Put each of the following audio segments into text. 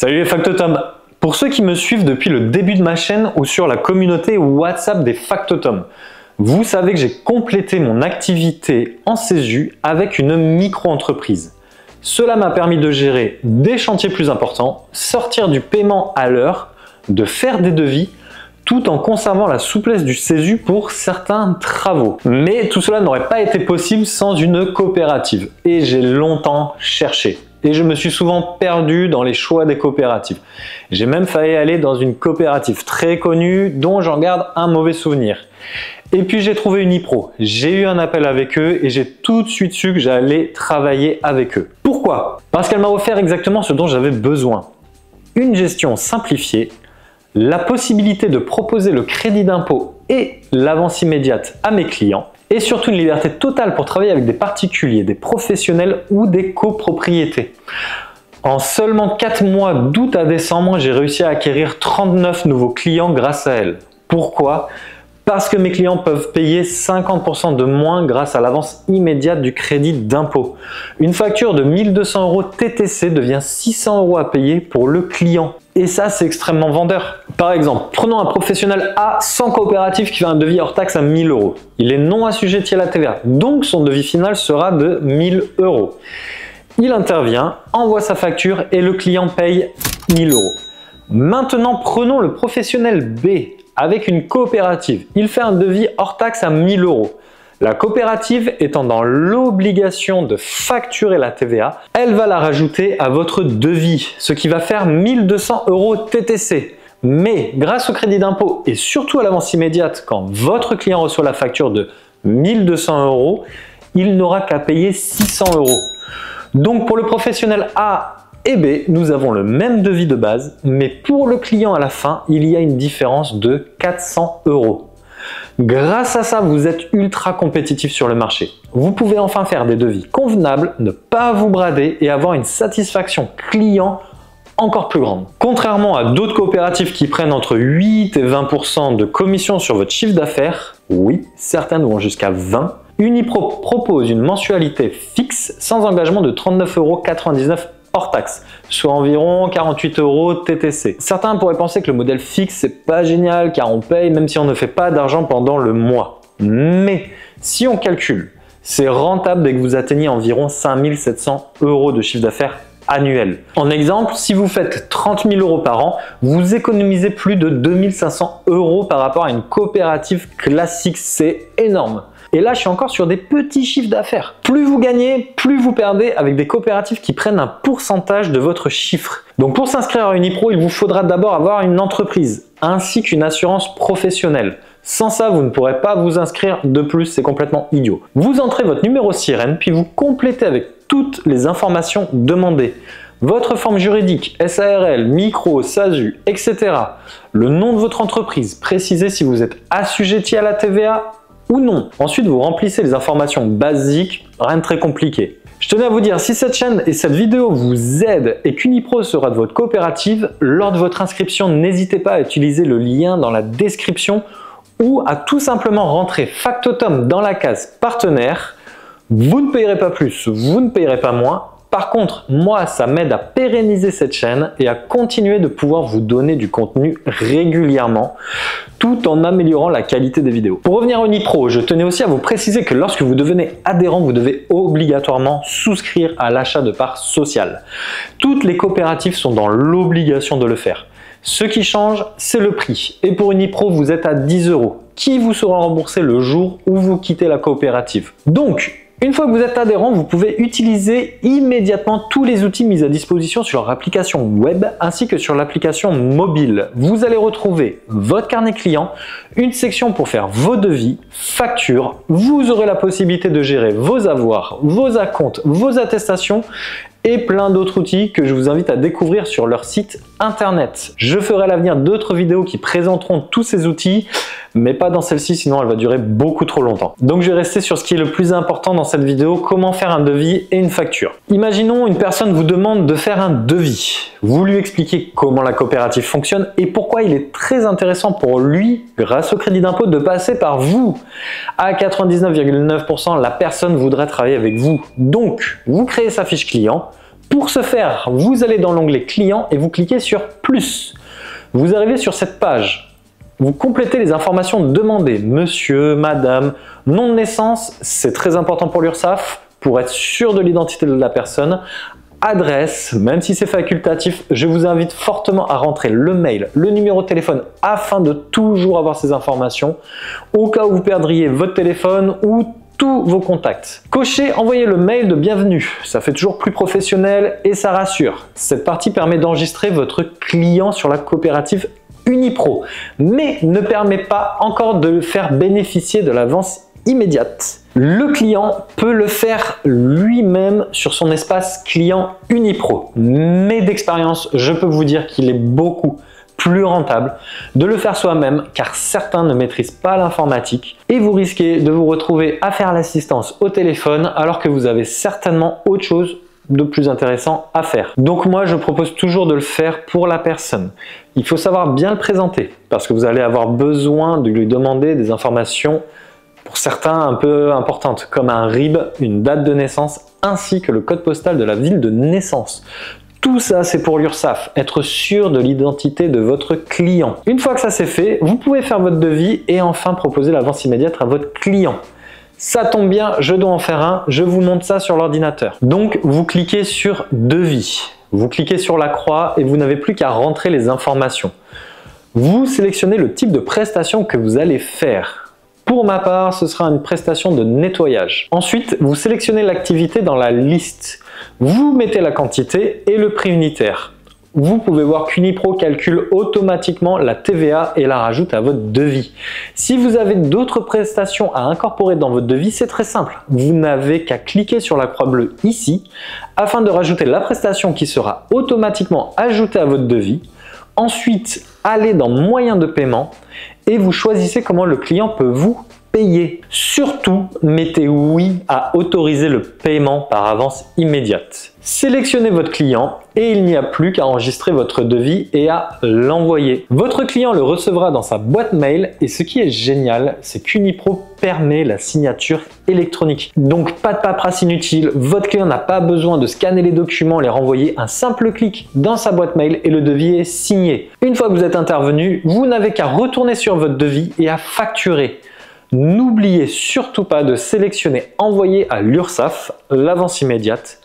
Salut les factotums! Pour ceux qui me suivent depuis le début de ma chaîne ou sur la communauté WhatsApp des factotums, vous savez que j'ai complété mon activité en CESU avec une micro-entreprise. Cela m'a permis de gérer des chantiers plus importants, sortir du paiement à l'heure, de faire des devis, tout en conservant la souplesse du CESU pour certains travaux. Mais tout cela n'aurait pas été possible sans une coopérative. Et j'ai longtemps cherché. Et je me suis souvent perdu dans les choix des coopératives. J'ai même failli aller dans une coopérative très connue dont j'en garde un mauvais souvenir. Et puis j'ai trouvé Unipro. J'ai eu un appel avec eux et j'ai tout de suite su que j'allais travailler avec eux. Pourquoi? Parce qu'elle m'a offert exactement ce dont j'avais besoin. Une gestion simplifiée, la possibilité de proposer le crédit d'impôt et l'avance immédiate à mes clients, et surtout une liberté totale pour travailler avec des particuliers, des professionnels ou des copropriétés. En seulement 4 mois d'août à décembre, j'ai réussi à acquérir 39 nouveaux clients grâce à elle. Pourquoi? Parce que mes clients peuvent payer 50% de moins grâce à l'avance immédiate du crédit d'impôt. Une facture de 1200 € TTC devient 600 € à payer pour le client. Et ça, c'est extrêmement vendeur. Par exemple, prenons un professionnel A sans coopérative qui fait un devis hors taxe à 1000 €. Il est non assujetti à la TVA, donc son devis final sera de 1000 €. Il intervient, envoie sa facture et le client paye 1000 €. Maintenant, prenons le professionnel B avec une coopérative. Il fait un devis hors taxe à 1000 €. La coopérative étant dans l'obligation de facturer la TVA, elle va la rajouter à votre devis, ce qui va faire 1200 € TTC. Mais grâce au crédit d'impôt et surtout à l'avance immédiate, quand votre client reçoit la facture de 1200 €, il n'aura qu'à payer 600 €. Donc pour le professionnel A et B, nous avons le même devis de base, mais pour le client à la fin, il y a une différence de 400 €. Grâce à ça, vous êtes ultra compétitif sur le marché. Vous pouvez enfin faire des devis convenables, ne pas vous brader et avoir une satisfaction client encore plus grande. Contrairement à d'autres coopératives qui prennent entre 8 et 20% de commission sur votre chiffre d'affaires, oui, certaines vont jusqu'à 20, Unipro propose une mensualité fixe sans engagement de 39,99 € hors taxe, soit environ 48 € TTC. Certains pourraient penser que le modèle fixe c'est pas génial car on paye même si on ne fait pas d'argent pendant le mois. Mais si on calcule, c'est rentable dès que vous atteignez environ 5700 € de chiffre d'affaires annuel. En exemple, si vous faites 30 000 € par an, vous économisez plus de 2500 € par rapport à une coopérative classique. C'est énorme. Et là, je suis encore sur des petits chiffres d'affaires. Plus vous gagnez, plus vous perdez avec des coopératives qui prennent un pourcentage de votre chiffre. Donc pour s'inscrire à Unipro, il vous faudra d'abord avoir une entreprise ainsi qu'une assurance professionnelle. Sans ça, vous ne pourrez pas vous inscrire. De plus, c'est complètement idiot. Vous entrez votre numéro SIREN, puis vous complétez avec toutes les informations demandées. Votre forme juridique, SARL, micro, SASU, etc. Le nom de votre entreprise, précisez si vous êtes assujetti à la TVA ou non. Ensuite, vous remplissez les informations basiques, rien de très compliqué. Je tenais à vous dire, si cette chaîne et cette vidéo vous aident et qu'Unipro sera de votre coopérative, lors de votre inscription, n'hésitez pas à utiliser le lien dans la description ou à tout simplement rentrer factotum dans la case partenaire. Vous ne payerez pas plus, vous ne payerez pas moins. Par contre, moi, ça m'aide à pérenniser cette chaîne et à continuer de pouvoir vous donner du contenu régulièrement, tout en améliorant la qualité des vidéos. Pour revenir à Unipro, je tenais aussi à vous préciser que lorsque vous devenez adhérent, vous devez obligatoirement souscrire à l'achat de parts sociales. Toutes les coopératives sont dans l'obligation de le faire. Ce qui change, c'est le prix. Et pour Unipro, vous êtes à 10 € qui vous sera remboursé le jour où vous quittez la coopérative. Donc, une fois que vous êtes adhérent, vous pouvez utiliser immédiatement tous les outils mis à disposition sur leur application web ainsi que sur l'application mobile. Vous allez retrouver votre carnet client, une section pour faire vos devis, factures. Vous aurez la possibilité de gérer vos avoirs, vos acomptes, vos attestations et plein d'autres outils que je vous invite à découvrir sur leur site internet. Je ferai à l'avenir d'autres vidéos qui présenteront tous ces outils, mais pas dans celle-ci, sinon elle va durer beaucoup trop longtemps. Donc je vais rester sur ce qui est le plus important dans cette vidéo, comment faire un devis et une facture. Imaginons une personne vous demande de faire un devis. Vous lui expliquez comment la coopérative fonctionne et pourquoi il est très intéressant pour lui, grâce au crédit d'impôt, de passer par vous. À 99,9%, la personne voudrait travailler avec vous. Donc, vous créez sa fiche client, Pour ce faire, vous allez dans l'onglet client et vous cliquez sur plus. Vous arrivez sur cette page. Vous complétez les informations demandées. Monsieur, madame, nom de naissance, c'est très important pour l'URSSAF, pour être sûr de l'identité de la personne. Adresse, même si c'est facultatif, je vous invite fortement à rentrer le mail, le numéro de téléphone afin de toujours avoir ces informations au cas où vous perdriez votre téléphone ou tous vos contacts. Cochez envoyer le mail de bienvenue, ça fait toujours plus professionnel et ça rassure. Cette partie permet d'enregistrer votre client sur la coopérative Unipro, mais ne permet pas encore de le faire bénéficier de l'avance immédiate. Le client peut le faire lui-même sur son espace client Unipro, mais d'expérience, je peux vous dire qu'il est beaucoup plus rentable de le faire soi-même car certains ne maîtrisent pas l'informatique et vous risquez de vous retrouver à faire l'assistance au téléphone alors que vous avez certainement autre chose de plus intéressant à faire. Donc moi je propose toujours de le faire pour la personne. Il faut savoir bien le présenter parce que vous allez avoir besoin de lui demander des informations pour certains un peu importantes comme un RIB, une date de naissance ainsi que le code postal de la ville de naissance. Tout ça, c'est pour l'URSSAF, être sûr de l'identité de votre client. Une fois que ça c'est fait, vous pouvez faire votre devis et enfin proposer l'avance immédiate à votre client. Ça tombe bien, je dois en faire un, je vous montre ça sur l'ordinateur. Donc, vous cliquez sur devis, vous cliquez sur la croix et vous n'avez plus qu'à rentrer les informations. Vous sélectionnez le type de prestation que vous allez faire. Pour ma part, ce sera une prestation de nettoyage. Ensuite, vous sélectionnez l'activité dans la liste. Vous mettez la quantité et le prix unitaire. Vous pouvez voir qu'Unipro calcule automatiquement la TVA et la rajoute à votre devis. Si vous avez d'autres prestations à incorporer dans votre devis, c'est très simple. Vous n'avez qu'à cliquer sur la croix bleue ici afin de rajouter la prestation qui sera automatiquement ajoutée à votre devis. Ensuite, allez dans moyens de paiement et vous choisissez comment le client peut vous payer. Surtout, mettez oui à autoriser le paiement par avance immédiate. Sélectionnez votre client et il n'y a plus qu'à enregistrer votre devis et à l'envoyer. Votre client le recevra dans sa boîte mail et ce qui est génial, c'est qu'Unipro permet la signature électronique. Donc pas de paperasse inutile, votre client n'a pas besoin de scanner les documents, les renvoyer, un simple clic dans sa boîte mail et le devis est signé. Une fois que vous êtes intervenu, vous n'avez qu'à retourner sur votre devis et à facturer. N'oubliez surtout pas de sélectionner envoyer à l'URSSAF l'avance immédiate.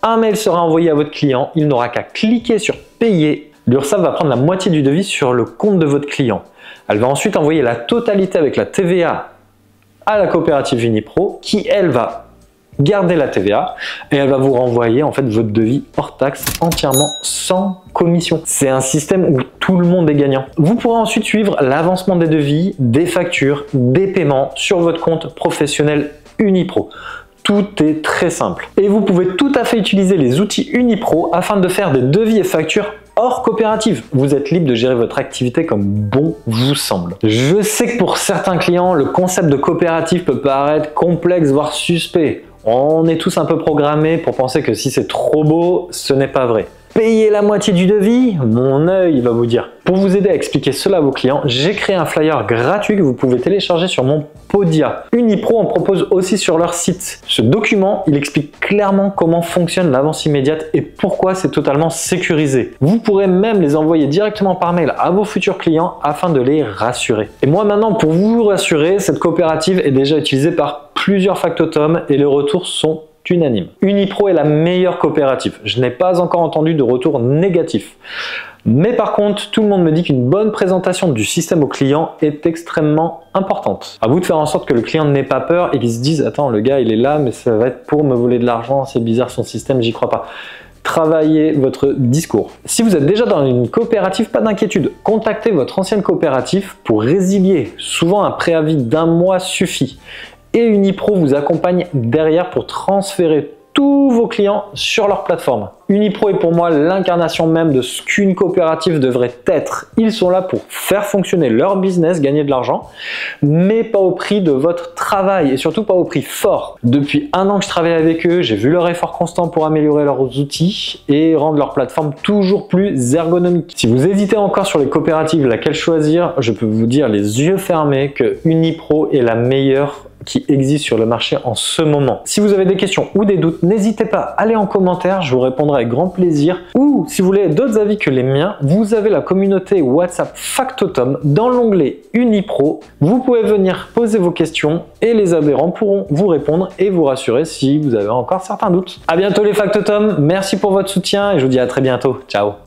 Un mail sera envoyé à votre client, il n'aura qu'à cliquer sur payer. L'URSSAF va prendre la moitié du devis sur le compte de votre client. Elle va ensuite envoyer la totalité avec la TVA à la coopérative Unipro qui elle va garder la TVA et elle va vous renvoyer en fait votre devis hors taxe entièrement sans commission. C'est un système où tout le monde est gagnant. Vous pourrez ensuite suivre l'avancement des devis, des factures, des paiements sur votre compte professionnel Unipro. Tout est très simple. Et vous pouvez tout à fait utiliser les outils Unipro afin de faire des devis et factures hors coopérative. Vous êtes libre de gérer votre activité comme bon vous semble. Je sais que pour certains clients, le concept de coopérative peut paraître complexe, voire suspect. On est tous un peu programmés pour penser que si c'est trop beau, ce n'est pas vrai. Payer la moitié du devis, mon œil va vous dire. Pour vous aider à expliquer cela à vos clients, j'ai créé un flyer gratuit que vous pouvez télécharger sur mon Podia. Unipro en propose aussi sur leur site. Ce document, il explique clairement comment fonctionne l'avance immédiate et pourquoi c'est totalement sécurisé. Vous pourrez même les envoyer directement par mail à vos futurs clients afin de les rassurer. Et moi maintenant, pour vous rassurer, cette coopérative est déjà utilisée par plusieurs factotums et les retours sont unanime. Unipro est la meilleure coopérative. Je n'ai pas encore entendu de retour négatif. Mais par contre, tout le monde me dit qu'une bonne présentation du système au client est extrêmement importante. À vous de faire en sorte que le client n'ait pas peur et qu'il se dise « Attends, le gars il est là, mais ça va être pour me voler de l'argent, c'est bizarre son système, j'y crois pas ». Travaillez votre discours. Si vous êtes déjà dans une coopérative, pas d'inquiétude. Contactez votre ancienne coopérative pour résilier. Souvent, un préavis d'1 mois suffit. Et Unipro vous accompagne derrière pour transférer tous vos clients sur leur plateforme. Unipro est pour moi l'incarnation même de ce qu'une coopérative devrait être. Ils sont là pour faire fonctionner leur business, gagner de l'argent, mais pas au prix de votre travail et surtout pas au prix fort. Depuis 1 an que je travaille avec eux, j'ai vu leur effort constant pour améliorer leurs outils et rendre leur plateforme toujours plus ergonomique. Si vous hésitez encore sur les coopératives, laquelle choisir, je peux vous dire les yeux fermés que Unipro est la meilleure qui existent sur le marché en ce moment. Si vous avez des questions ou des doutes, n'hésitez pas à aller en commentaire, je vous répondrai avec grand plaisir. Ou si vous voulez d'autres avis que les miens, vous avez la communauté WhatsApp Factotum dans l'onglet Unipro. Vous pouvez venir poser vos questions et les adhérents pourront vous répondre et vous rassurer si vous avez encore certains doutes. À bientôt les Factotum, merci pour votre soutien et je vous dis à très bientôt. Ciao.